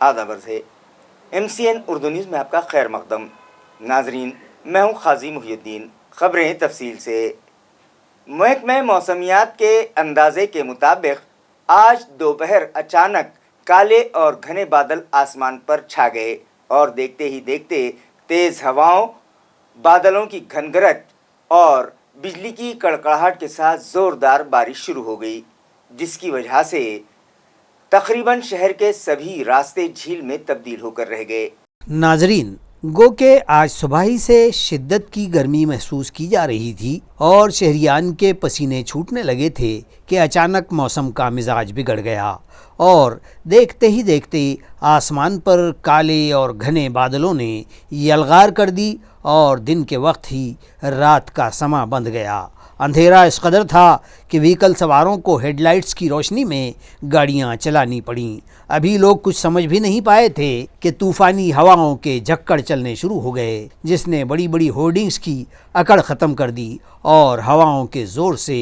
آداب عرض ہے۔ MCN اردو نیوز میں آپ کا خیر مقدم۔ ناظرین، میں ہوں قاضی محی الدین۔ خبریں تفصیل سے۔ محکمہ موسمیات کے اندازے کے مطابق آج دوپہر اچانک کالے اور گھنے بادل آسمان پر چھا گئے اور دیکھتے ہی دیکھتے تیز ہواؤں، بادلوں کی گھنگھرٹ اور بجلی کی کڑکڑاہٹ کے ساتھ زوردار بارش شروع ہو گئی، جس کی وجہ سے تقریباً شہر کے سبھی راستے جھیل میں تبدیل ہو کر رہ گئے۔ ناظرین، گو کہ آج صبح ہی سے شدت کی گرمی محسوس کی جا رہی تھی اور شہریان کے پسینے چھوٹنے لگے تھے کہ اچانک موسم کا مزاج بگڑ گیا اور دیکھتے ہی دیکھتے آسمان پر کالے اور گھنے بادلوں نے یلغار کر دی اور دن کے وقت ہی رات کا سماں بند گیا۔ اندھیرا اس قدر تھا کہ وہیکل سواروں کو ہیڈ لائٹس کی روشنی میں گاڑیاں چلانی پڑیں۔ ابھی لوگ کچھ سمجھ بھی نہیں پائے تھے کہ طوفانی ہواؤں کے جھکڑ چلنے شروع ہو گئے، جس نے بڑی بڑی ہورڈنگز کی اکڑ ختم کر دی اور ہواؤں کے زور سے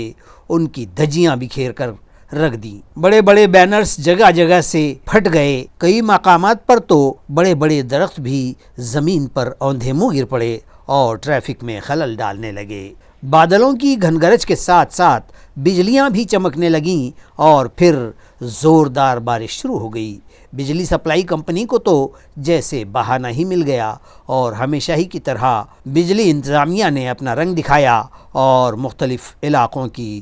ان کی دھجیاں بکھیر کر رکھ دی۔ بڑے بڑے بینرز جگہ جگہ سے پھٹ گئے۔ کئی مقامات پر تو بڑے بڑے درخت بھی زمین پر اوندھے منہ گر پڑے اور ٹریفک میں خلل ڈالنے لگے۔ بادلوں کی گھنگرج کے ساتھ ساتھ بجلیاں بھی چمکنے لگیں اور پھر زوردار بارش شروع ہو گئی۔ بجلی سپلائی کمپنی کو تو جیسے بہانہ ہی مل گیا اور ہمیشہ ہی کی طرح بجلی انتظامیہ نے اپنا رنگ دکھایا اور مختلف علاقوں کی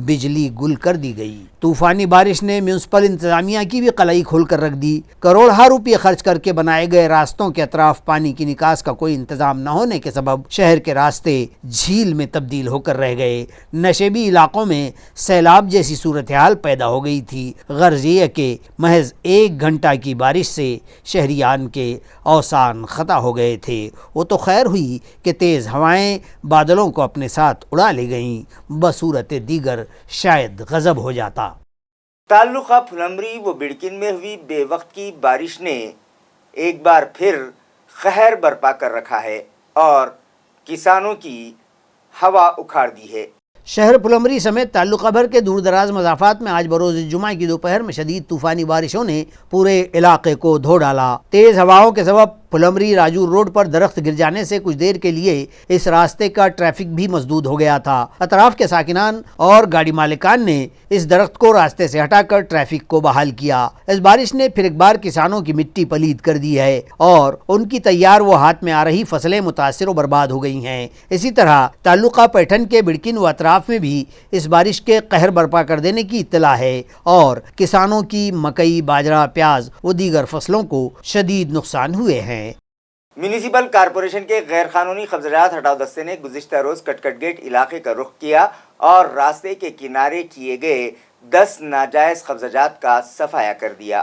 بجلی گل کر دی گئی۔ طوفانی بارش نے میونسپل انتظامیہ کی بھی قلعی کھول کر رکھ دی۔ کروڑہا روپے خرچ کر کے بنائے گئے راستوں کے اطراف پانی کی نکاس کا کوئی انتظام نہ ہونے کے سبب شہر کے راستے جھیل میں تبدیل ہو کر رہ گئے۔ نشیبی علاقوں میں سیلاب جیسی صورتحال پیدا ہو گئی تھی۔ غرض یہ کہ محض 1 گھنٹہ کی بارش سے شہریان کے اوسان خطا ہو گئے تھے۔ وہ تو خیر ہوئی کہ تیز ہوائیں بادلوں کو اپنے ساتھ اڑا لے گئیں، بصورت دیگر شاید غضب ہو جاتا۔ تعلقہ پھلمری و بڑکن میں ہوئی بے وقت کی بارش نے ایک بار پھر قہر برپا کر رکھا ہے اور کسانوں کی ہوا اکھاڑ دی ہے۔ شہر پھلمری سمیت تعلقہ بھر کے دور دراز مضافات میں آج بروز جمعہ کی دوپہر میں شدید طوفانی بارشوں نے پورے علاقے کو دھو ڈالا۔ تیز ہواؤں کے سبب پھلمری راجور روڈ پر درخت گر جانے سے کچھ دیر کے لیے اس راستے کا ٹریفک بھی مسدود ہو گیا تھا۔ اطراف کے ساکنان اور گاڑی مالکان نے اس درخت کو راستے سے ہٹا کر ٹریفک کو بحال کیا۔ اس بارش نے پھر ایک بار کسانوں کی مٹی پلید کر دی ہے اور ان کی تیار و ہاتھ میں آ رہی فصلیں متاثر و برباد ہو گئی ہیں۔ اسی طرح تعلقہ پیٹھن کے بڑکن و اطراف میں بھی اس بارش کے قہر برپا کر دینے کی اطلاع ہے اور کسانوں کی مکئی، باجرہ، پیاز و دیگر فصلوں کو شدید نقصان ہوئے ہیں۔ میونسپل کارپوریشن کے غیر قانونی قبضہ جات ہٹاؤ دستے نے گزشتہ روز کٹکٹ گیٹ علاقے کا رخ کیا اور راستے کے کنارے کیے گئے 10 ناجائز قبضہ جات کا صفایا کر دیا۔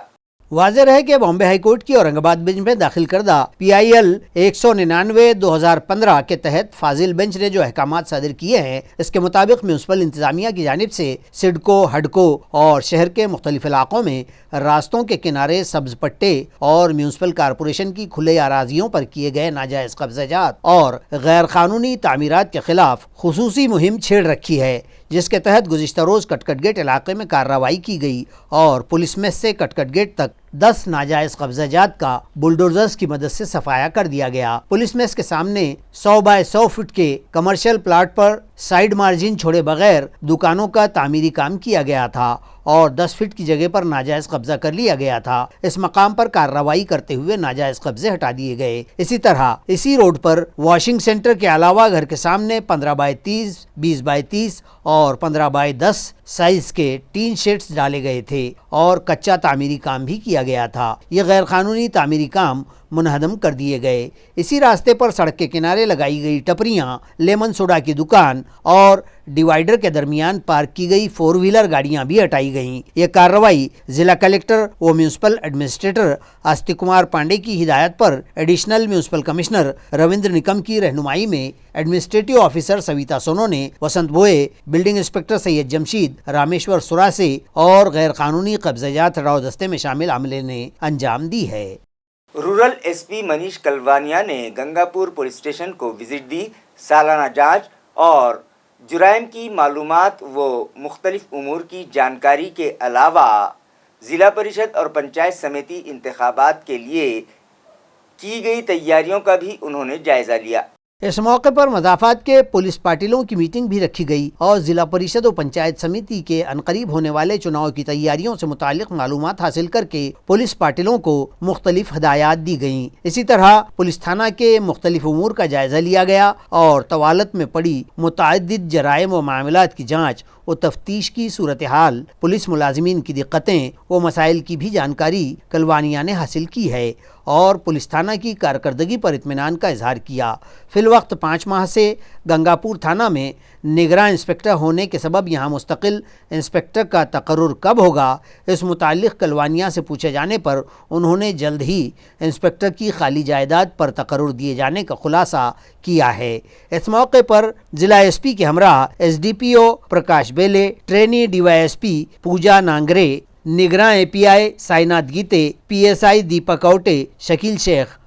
واضح رہے کہ بامبے ہائی کورٹ کی اورنگ آباد بینچ میں داخل کردہ PIL 199/2015 کے تحت فاضل بینچ نے جو احکامات صادر کیے ہیں، اس کے مطابق میونسپل انتظامیہ کی جانب سے سڈکو، ہڈکو اور شہر کے مختلف علاقوں میں راستوں کے کنارے سبز پٹے اور میونسپل کارپوریشن کی کھلے اراضیوں پر کیے گئے ناجائز قبضہ جات اور غیر قانونی تعمیرات کے خلاف خصوصی مہم چھیڑ رکھی ہے، جس کے تحت گزشتہ روز کٹکٹ گیٹ علاقے میں کارروائی کی گئی اور پولیس میس سے کٹکٹ گیٹ تک 10 ناجائز قبضہ جات کا بلڈوزرز کی مدد سے صفایا کر دیا گیا۔ پولیس میس کے سامنے 100 بائی 100 فٹ کے کمرشل پلاٹ پر سائیڈ مارجن چھوڑے بغیر دکانوں کا تعمیری کام کیا گیا تھا اور 10 فٹ کی جگہ پر ناجائز قبضہ کر لیا گیا تھا۔ اس مقام پر کارروائی کرتے ہوئے ناجائز قبضے ہٹا دیے گئے۔ اسی طرح اسی روڈ پر واشنگ سینٹر کے علاوہ گھر کے سامنے 15 بائی 30، 20 بائی 30 اور 15 بائی 10 سائز کے ٹین شیڈز ڈالے گئے تھے اور کچا تعمیری کام بھی کیا گیا تھا۔ یہ غیر قانونی تعمیری کام منہدم کر دیے گئے۔ اسی راستے پر سڑک کے کنارے لگائی گئی ٹپریاں، لیمن سوڈا کی دکان اور ڈیوائیڈر کے درمیان پارک کی گئی 4 ویلر گاڑیاں بھی ہٹائی گئیں۔ یہ کارروائی ضلع کلکٹر و میونسپل ایڈمنسٹریٹر آستک کمار پانڈے کی ہدایت پر ایڈیشنل میونسپل کمشنر روندر نکم کی رہنمائی میں ایڈمنسٹریٹو آفیسر سویتا سونو نے، وسنت بوئے، بلڈنگ انسپکٹر سید جمشید، رامیشور سراسے اور غیر قانونی قبضہ جات ہٹاؤ دستے میں شامل عملے نے انجام دی ہے۔ رورل SP منیش کلوانیا نے گنگا پور پولیس اسٹیشن کو وزٹ دی۔ سالانہ جانچ اور جرائم کی معلومات و مختلف امور کی جانکاری کے علاوہ ضلع پریشد اور پنچایت سمیتی انتخابات کے لیے کی گئی تیاریوں کا بھی انہوں نے جائزہ لیا۔ اس موقع پر مضافات کے پولیس پارٹیوں کی میٹنگ بھی رکھی گئی اور ضلع پریشد و پنچایت سمیتی کے عنقریب ہونے والے چناؤ کی تیاریوں سے متعلق معلومات حاصل کر کے پولیس پارٹیوں کو مختلف ہدایات دی گئیں۔ اسی طرح پولیس تھانہ کے مختلف امور کا جائزہ لیا گیا اور طوالت میں پڑی متعدد جرائم و معاملات کی جانچ و تفتیش کی صورتحال، پولیس ملازمین کی دقتیں و مسائل کی بھی جانکاری کلوانیہ نے حاصل کی ہے اور پولیس تھانہ کی کارکردگی پر اطمینان کا اظہار کیا۔ فی الوقت 5 ماہ سے گنگاپور تھانہ میں نگراں انسپکٹر ہونے کے سبب یہاں مستقل انسپکٹر کا تقرر کب ہوگا، اس متعلق کلوانیہ سے پوچھے جانے پر انہوں نے جلد ہی انسپکٹر کی خالی جائیداد پر تقرر دیے جانے کا خلاصہ کیا ہے۔ اس موقع پر ضلع ایس پی کے ہمراہ S D P O Prakash Bele, trainee D Y S P Pooja Nangre, نگراں A P I Sainath Gite, P S I Deepak Ote, Shakeel Shaikh,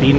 3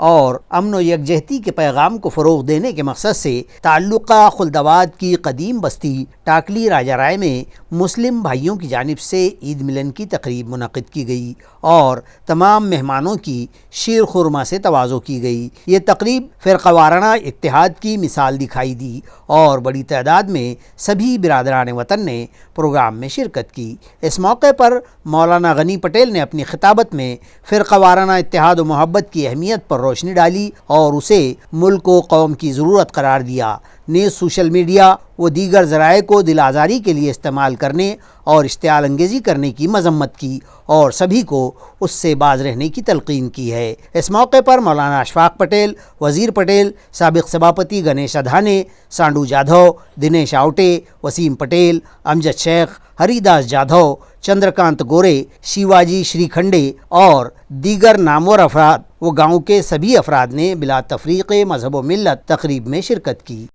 اور امن و یکجہتی کے پیغام کو فروغ دینے کے مقصد سے تعلقہ خلدآباد کی قدیم بستی ٹاکلی راجہ رائے میں مسلم بھائیوں کی جانب سے عید ملن کی تقریب منعقد کی گئی اور تمام مہمانوں کی شیر خورما سے تواضع کی گئی۔ یہ تقریب فرقہ وارانہ اتحاد کی مثال دکھائی دی اور بڑی تعداد میں سبھی برادران وطن نے پروگرام میں شرکت کی۔ اس موقع پر مولانا غنی پٹیل نے اپنی خطابت میں فرقہ وارانہ اتحاد و محبت کی اہمیت پر روشنی ڈالی اور اسے ملک و قوم کی ضرورت قرار دیا۔ نیز سوشل میڈیا و دیگر ذرائع کو دل آزاری کے لیے استعمال کرنے اور اشتعال انگیزی کرنے کی مذمت کی اور سبھی کو اس سے باز رہنے کی تلقین کی ہے۔ اس موقع پر مولانا اشفاق پٹیل، وزیر پٹیل، سابق سبھاپتی گنیش ادھانے، سانڈو جادھو، دنیش آوٹے، وسیم پٹیل، امجد شیخ، ہری داس جادھو، چندرکانت گورے، شیواجی شری کھنڈے اور دیگر نامور افراد و گاؤں کے سبھی افراد نے بلا تفریق مذہب و ملت تقریب میں شرکت کی۔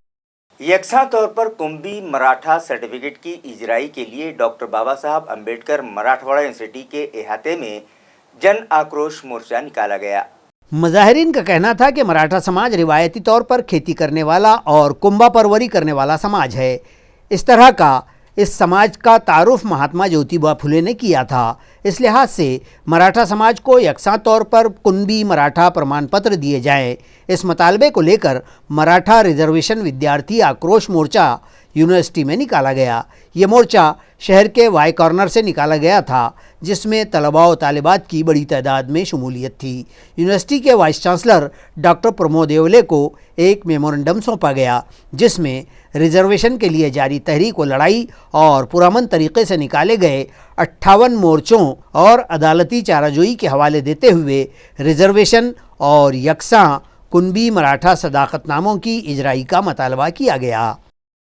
یکساں طور پر کنبی مراٹھا سرٹیفکیٹ کی اجرائی کے لیے ڈاکٹر بابا صاحب امبیڈکر مراٹھواڑہ یونیورسٹی کے احاطے میں جن آکروش مورچہ نکالا گیا۔ مظاہرین کا کہنا تھا کہ مراٹھا سماج روایتی طور پر کھیتی کرنے والا اور کنبہ پروری کرنے والا سماج ہے۔ اس سماج کا تعارف مہاتما جیوتیبا پھولے نے کیا تھا۔ اس لحاظ سے مراٹھا سماج کو یکساں طور پر کنبی مراٹھا پرمان پتر دیے جائیں۔ اس مطالبے کو لے کر مراٹھا ریزرویشن ودیارتھی آکروش مورچہ یونیورسٹی میں نکالا گیا۔ یہ مورچہ شہر کے وائی کارنر سے نکالا گیا تھا، جس میں طلباء و طالبات کی بڑی تعداد میں شمولیت تھی۔ یونیورسٹی کے وائس چانسلر ڈاکٹر پرمود ایولے کو ایک میمورنڈم سونپا گیا، جس میں ریزرویشن کے لیے جاری تحریک و لڑائی اور پرامن طریقے سے نکالے گئے 58 مورچوں اور عدالتی چارہ جوئی کے حوالے دیتے ہوئے ریزرویشن اور یکساں کنبی مراٹھا صداقت ناموں کی اجرائی کا مطالبہ کیا گیا۔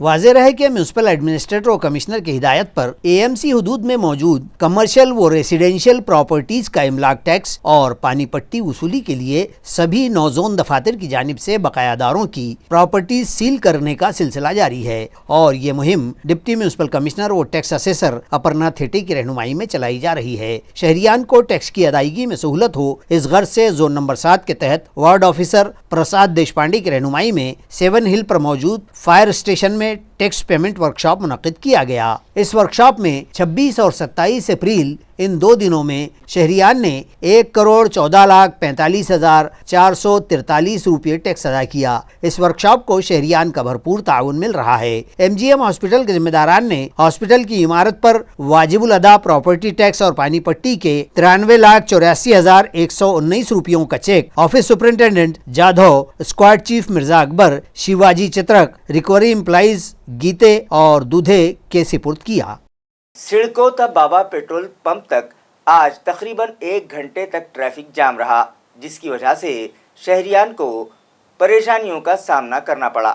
واضح رہے کہ میونسپل ایڈمنسٹریٹر و کمشنر کی ہدایت پر اے ایم سی حدود میں موجود کمرشل و ریسیڈینشل پراپرٹیز کا املاک ٹیکس اور پانی پٹی وصولی کے لیے سبھی 9 زون دفاتر کی جانب سے بقایا داروں کی پراپرٹیز سیل کرنے کا سلسلہ جاری ہے اور یہ مہم ڈپٹی میونسپل کمشنر و ٹیکس اسیسر اپرنا تھیٹے کی رہنمائی میں چلائی جا رہی ہے۔ شہریان کو ٹیکس کی ادائیگی میں سہولت ہو، اس غرض سے زون نمبر 7 کے تحت وارڈ آفیسر پرساد دیشپانڈے کی رہنمائی میں 7 ہل پر موجود فائر اسٹیشن میں ٹیکس پیمنٹ ورکشاپ منعقد کیا گیا۔ اس ورکشاپ میں 26 اور 27 اپریل ان 2 دنوں میں شہریان نے 1,14,45,443 روپے ٹیکس ادا کیا۔ اس ورکشاپ کو شہریان کا بھرپور تعاون مل رہا ہے۔ ایم جی ایم ہاسپٹل کے ذمہ داران نے ہاسپٹل کی عمارت پر واجب الادا پراپرٹی ٹیکس اور پانی پٹی کے 93,84,119 روپیوں کا cheque office superintendent Jadhav, squad chief Mirza Akbar, Shivaji Chitrak, recovery employees Gite اور دودھے کے سپرد کیا۔ سڑکوں تک بابا پیٹرول پمپ تک آج تقریباً 1 گھنٹے تک ٹریفک جام رہا، جس کی وجہ سے شہریان کو پریشانیوں کا سامنا کرنا پڑا۔